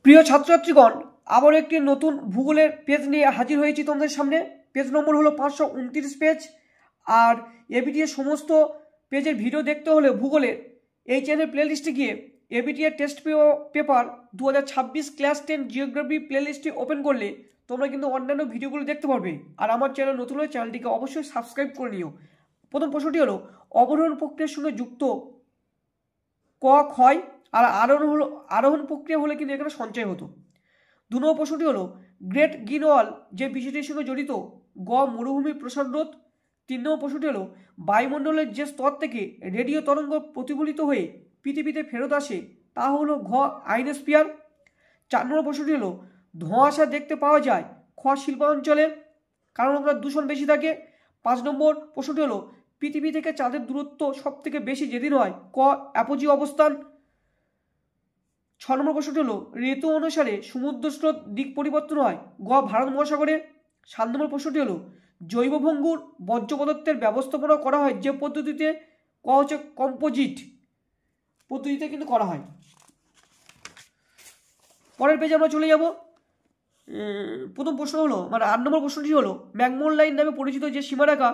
প্রিয় ছাত্রছাত্রীগণ, আবার একটি নতুন ভূগোলের পেজ নিয়ে হাজির হয়েছি তোমাদের সামনে। পেজ নম্বর হলো 529 পেজ। আর এবিটিএ সমস্ত পেজের ভিডিও দেখতে হলে ভূগোলের এই চ্যানেল প্লেলিস্টে গিয়ে ABTA test paper 2026 class 10 geography প্লেলিস্টটি ওপেন করলে তোমরা কিন্তু অন্যান্য ভিডিওগুলো দেখতে পারবে। আর আমার চ্যানেল নতুন হলে চ্যানেলটিকে অবশ্যই সাবস্ক্রাইব করে নিও। প্রথম প্রশ্নটি হলো, অবরোহণ প্রক্রিয়ার সঙ্গে যুক্ত ক ক্ষয় আর আরোহণ প্রক্রিয়া হলে কিন্তু এখানে সঞ্চয় হতো। 2 নম্বর প্রশ্নটি হলো, গ্রেট গ্রিন ওয়াল যে বিষয়টির সঙ্গে জড়িত গ মরুভূমির প্রসার রোধ। 3 নম্বর প্রশ্নটি হলো, বায়ুমণ্ডলের যে স্তর থেকে রেডিও তরঙ্গ প্রতিফলিত হয়ে পৃথিবীতে ফেরত আসে তা হলো ঘ আইনোস্ফিয়ার। 4 নম্বর প্রশ্নটি হলো, ধোঁয়াশা দেখতে পাওয়া যায় খ শিল্পাঞ্চলে, কারণ ওখানে দূষণ বেশি থাকে। 5 নম্বর প্রশ্নটি হলো, পৃথিবী থেকে চাঁদের দূরত্ব সব থেকে বেশি যেদিন হয় ক অ্যাপোজি অবস্থান। 6 নম্বর প্রশ্নটি হলো, ঋতু অনুসারে সমুদ্র স্রোত দিক পরিবর্তন হয় গ ভারত মহাসাগরে। 7 নম্বর প্রশ্নটি হলো, জৈব ভঙ্গুর বর্জ্য পদার্থের ব্যবস্থাপনা করা হয় যে পদ্ধতিতে ক হচ্ছে কম্পোজিট পদ্ধতিতে কিন্তু করা হয়। পরের পেজে আমরা চলে যাব। প্রথম প্রশ্ন হলো 8 নম্বর প্রশ্নটি হলো, ম্যাকমোহন লাইন নামে পরিচিত যে সীমারেখা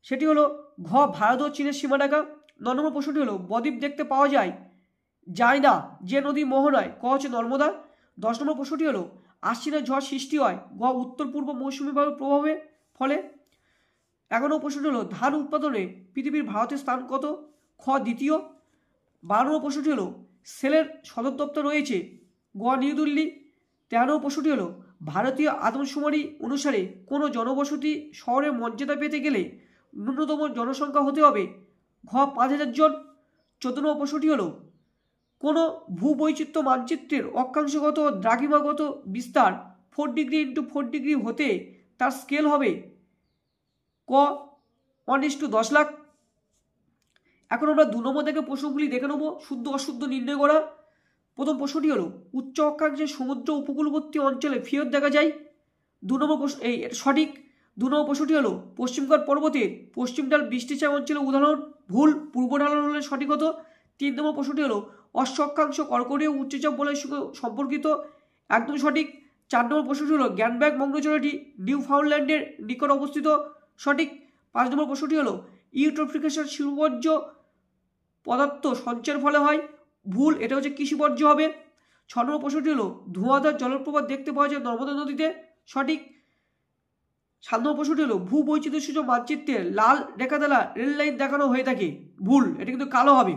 সেটি হলো ঘ ভারত ও চীনের সীমারেখা। 9 নম্বর প্রশ্নটি হলো, বদ্বীপ দেখতে পাওয়া যায় না যে নদী মোহনায় ক হচ্ছে নর্মদা। 10 নম্বর প্রশ্নটি হলো, আশ্বিনের ঝড় সৃষ্টি হয় গ উত্তর পূর্ব মৌসুমী বায়ুর প্রভাবে ফলে। 11 নম্বর প্রশ্নটি হলো, ধান উৎপাদনে পৃথিবীর ভারতের স্থান কত খ দ্বিতীয়। 12 নম্বর প্রশ্নটি হলো, সেলের সদর দপ্তর রয়েছে গ নিউ দিল্লি। 13 নম্বর প্রশ্নটি হলো, ভারতীয় আদমশুমারি অনুসারে কোনো জনবসতি শহরের মর্যাদা পেতে গেলে ন্যূনতম জনসংখ্যা হতে হবে ঘ 5000 জন। 14 নম্বর প্রশ্নটি হলো, কোনো ভূবৈচিত্র্য মানচিত্রের অক্ষাংশগত দ্রাঘিমাগত বিস্তার 4 ডিগ্রি ইন্টু 4 ডিগ্রি হতে তার স্কেল হবে ক 1:10 লাখ। এখন আমরা 2 নম্বর থেকে প্রশ্নগুলি দেখে নেব, শুদ্ধ অশুদ্ধ নির্ণয় করা। প্রথম প্রশ্নটি হলো, উচ্চ অক্ষাংশের সমুদ্র উপকূলবর্তী অঞ্চলে ফিয়ত দেখা যায়। 2 নম্বর প্রশ্ন এই সঠিক। 2 নম্বর প্রশ্নটি হলো, পশ্চিমঘাট পর্বতের পশ্চিম ঢাল বৃষ্টিচাপ অঞ্চলে উদাহরণ ভুল, পূর্ব ঢাল হলে সঠিক হতো। 3 নম্বর প্রশ্নটি হলো, অশ্ব অক্ষাংশ কর্কটীয় উচ্চচাপ বলয়ের সঙ্গে সম্পর্কিত, একদম সঠিক। 4 নম্বর প্রশ্নটি হলো, জ্ঞানব্যাগ মগ্নচরটি নিউ ফাউন্ডল্যান্ডের নিকট অবস্থিত, সঠিক। 5 নম্বর প্রশ্নটি হলো, ইউট্রোফিকেশন শিল্পবর্জ্য পদার্থ সঞ্চয়ের ফলে হয়, ভুল, এটা হচ্ছে কৃষিবর্জ্য হবে। 6 নম্বর প্রশ্নটি হলো, ধোঁয়াধার জলপ্রপাত দেখতে পাওয়া যায় নর্মদা নদীতে, সঠিক। 7 নম্বর প্রশ্নটি হলো, ভূবৈচিত্র্য সূচক মানচিত্রে লাল রেখা দ্বারা রেল লাইন দেখানো হয়ে থাকে, ভুল, এটা কিন্তু কালো হবে।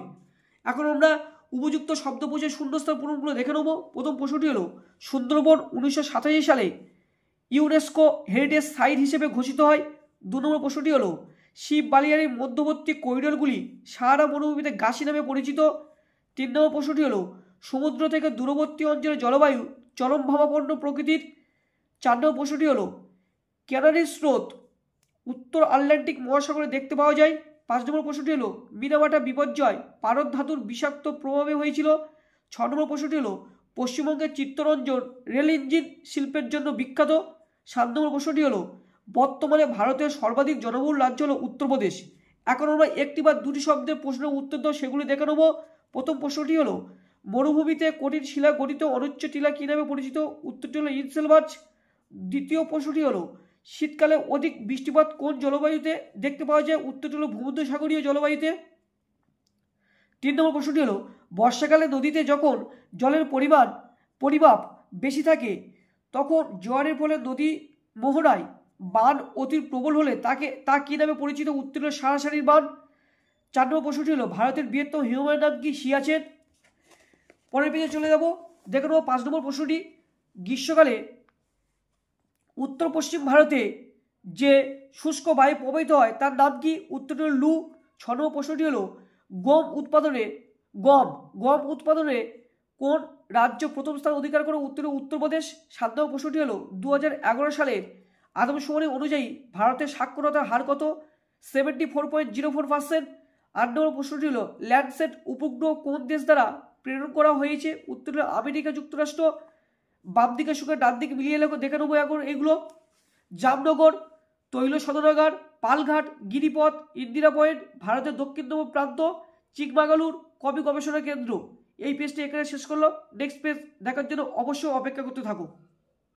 এখন আমরা উপযুক্ত শব্দ বুঝে শূন্যস্থান পূরণগুলো দেখে নেব। প্রথম প্রশ্নটি হলো, সুন্দরবন 1987 সালে ইউনেস্কো হেরিটেজ সাইট হিসেবে ঘোষিত হয়। 2 নম্বর প্রশ্নটি হলো, শিব বালিয়ারির মধ্যবর্তী করিডোরগুলি সাহারা মরুভূমিতে গাছি নামে পরিচিত। 3 নম্বর প্রশ্নটি হলো, সমুদ্র থেকে দূরবর্তী অঞ্চলের জলবায়ু চরম ভাবাপন্ন প্রকৃতির। 4 নম্বর প্রশ্নটি হলো, ক্যানারি স্রোত উত্তর আটলান্টিক মহাসাগরে দেখতে পাওয়া যায়। 5 নম্বর প্রশ্নটি হলো, মিনামাটা বিপর্যয় পারদ ধাতুর বিষাক্ত প্রভাবে হয়েছিল। 6 নম্বর প্রশ্নটি হলো, পশ্চিমবঙ্গের চিত্তরঞ্জন রেল ইঞ্জিন শিল্পের জন্য বিখ্যাত। 7 নম্বর প্রশ্নটি হলো, বর্তমানে ভারতের সর্বাধিক জনবহুল রাজ্য হলো উত্তরপ্রদেশ। এখন আমরা একটি বা দুটি শব্দের প্রশ্নের উত্তর দাও সেগুলি দেখে নেব। প্রথম প্রশ্নটি হলো, মরুভূমিতে কঠিন শিলা গঠিত অনুচ্চ টিলা কী নামে পরিচিত, উত্তরটি হলো ইনসেলবার্চ। দ্বিতীয় প্রশ্নটি হলো, শীতকালে অধিক বৃষ্টিপাত কোন জলবায়ুতে দেখতে পাওয়া যায়, উত্তরটি হলো ভূমধ্যসাগরীয় জলবায়ুতে। 3 নম্বর প্রশ্নটি হলো, বর্ষাকালে নদীতে যখন জলের পরিমাপ বেশি থাকে তখন জোয়ারের ফলে নদী মোহনায় বান অতি প্রবল হলে তা কী নামে পরিচিত, উত্তর হলো সারাসারির বান। 4 নম্বর প্রশ্নটি হলো, ভারতের বৃহত্তম হিমবাহের নাম কি, সিয়াচেন। পরের পেজে চলে যাব, দেখে নেব 5 নম্বর প্রশ্নটি, গ্রীষ্মকালে উত্তর পশ্চিম ভারতে যে শুষ্ক বায়ু প্রবাহিত হয় তার নাম কি, উত্তরটি হল লু। 6 নম্বর প্রশ্নটি হলো, গম উৎপাদনে কোন রাজ্য প্রথম স্থান অধিকার করে, উত্তরে উত্তরপ্রদেশ। 7 নম্বর প্রশ্নটি হলো, 2011 সালের আদমশুমারি অনুযায়ী ভারতের সাক্ষরতার হার কত, 74.04%। 8 নম্বর প্রশ্নটি হলো, ল্যান্ডসেট উপগ্রহ কোন দেশ দ্বারা প্রেরণ করা হয়েছে, উত্তর হলো আমেরিকা যুক্তরাষ্ট্র। বাম দিকের সঙ্গে ডান দিকে মিলিয়ে দেখে নেবো এখন এগুলো। জামনগর তৈল শোধনাগার, পালঘাট, গিরিপথ, ইন্দিরা পয়েন্ট ভারতের দক্ষিণতম প্রান্ত, চিকমাগালুর কবি গবেষণা কেন্দ্র। এই পেজটি এখানে শেষ করলো। নেক্সট পেজ দেখার জন্য অবশ্যই অপেক্ষা করতে থাকো।